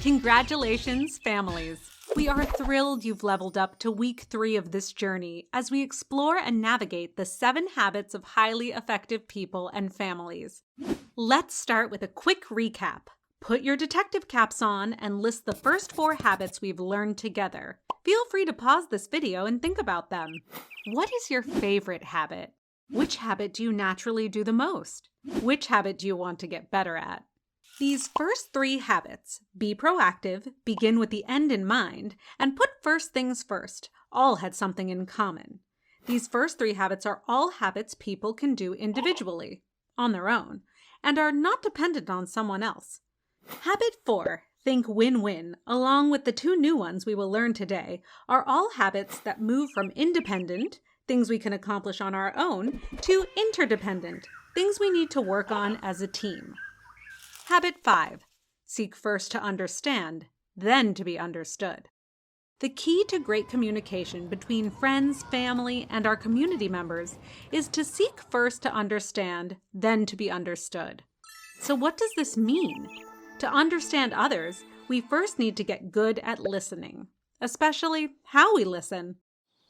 Congratulations, families! We are thrilled you've leveled up to week 3 of this journey as we explore and navigate the 7 habits of highly effective people and families. Let's start with a quick recap. Put your detective caps on and list the first 4 habits we've learned together. Feel free to pause this video and think about them. What is your favorite habit? Which habit do you naturally do the most? Which habit do you want to get better at? These first 3 habits, be proactive, begin with the end in mind, and put first things first, all had something in common. These first 3 habits are all habits people can do individually, on their own, and are not dependent on someone else. Habit 4, think win-win, along with the 2 new ones we will learn today, are all habits that move from independent, things we can accomplish on our own, to interdependent, things we need to work on as a team. Habit 5, seek first to understand, then to be understood. The key to great communication between friends, family, and our community members is to seek first to understand, then to be understood. So what does this mean? To understand others, we first need to get good at listening, especially how we listen.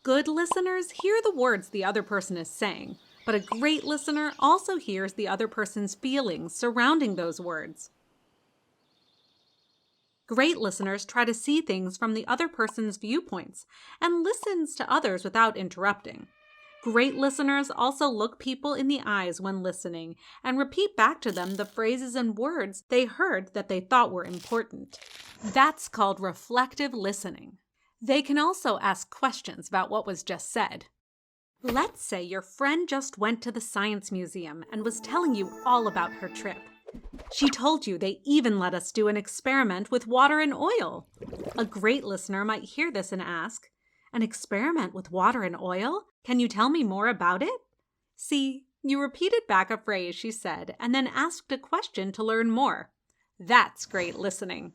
Good listeners hear the words the other person is saying, but a great listener also hears the other person's feelings surrounding those words. Great listeners try to see things from the other person's viewpoints and listens to others without interrupting. Great listeners also look people in the eyes when listening and repeat back to them the phrases and words they heard that they thought were important. That's called reflective listening. They can also ask questions about what was just said. Let's say your friend just went to the science museum and was telling you all about her trip. She told you they even let us do an experiment with water and oil. A great listener might hear this and ask, "An experiment with water and oil? Can you tell me more about it?" See, you repeated back a phrase she said and then asked a question to learn more. That's great listening.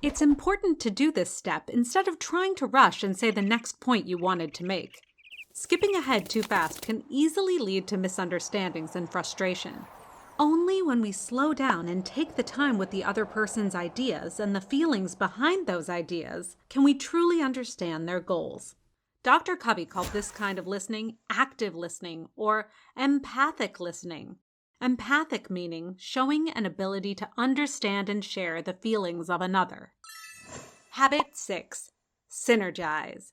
It's important to do this step instead of trying to rush and say the next point you wanted to make. Skipping ahead too fast can easily lead to misunderstandings and frustration. Only when we slow down and take the time with the other person's ideas and the feelings behind those ideas can we truly understand their goals. Dr. Covey called this kind of listening active listening or empathic listening. Empathic meaning showing an ability to understand and share the feelings of another. Habit 6, synergize.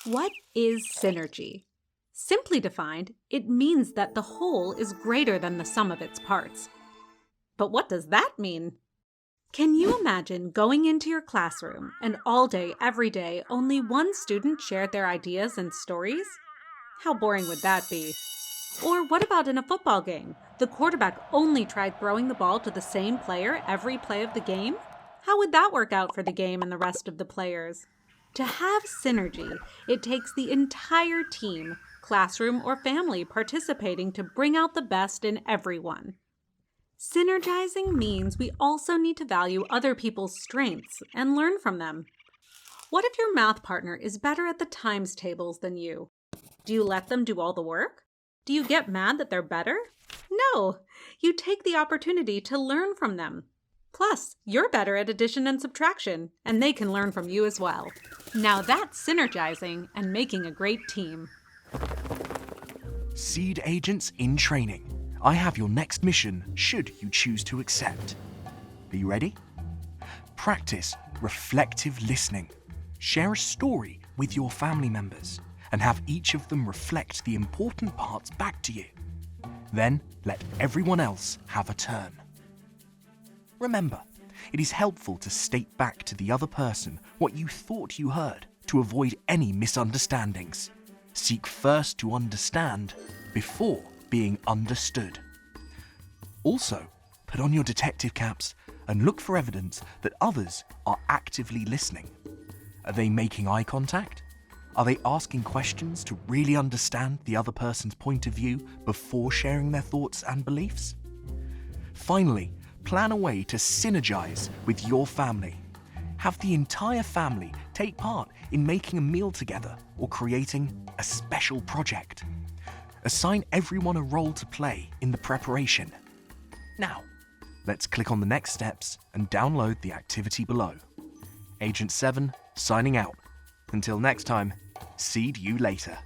What is synergy? Simply defined, it means that the whole is greater than the sum of its parts. But what does that mean? Can you imagine going into your classroom and all day, every day, only one student shared their ideas and stories? How boring would that be? Or what about in a football game? The quarterback only tried throwing the ball to the same player every play of the game? How would that work out for the game and the rest of the players? To have synergy, it takes the entire team, classroom or family participating to bring out the best in everyone. Synergizing means we also need to value other people's strengths and learn from them. What if your math partner is better at the times tables than you? Do you let them do all the work? Do you get mad that they're better? No, you take the opportunity to learn from them. Plus, you're better at addition and subtraction, and they can learn from you as well. Now that's synergizing and making a great team. Seed agents in training. I have your next mission should you choose to accept. Are you ready? Practice reflective listening. Share a story with your family members and have each of them reflect the important parts back to you. Then let everyone else have a turn. Remember, it is helpful to state back to the other person what you thought you heard to avoid any misunderstandings. Seek first to understand before being understood. Also, put on your detective caps and look for evidence that others are actively listening. Are they making eye contact? Are they asking questions to really understand the other person's point of view before sharing their thoughts and beliefs? Finally, plan a way to synergize with your family. Have the entire family take part in making a meal together or creating a special project. Assign everyone a role to play in the preparation. Now, let's click on the next steps and download the activity below. Agent 7, signing out. Until next time, seed you later.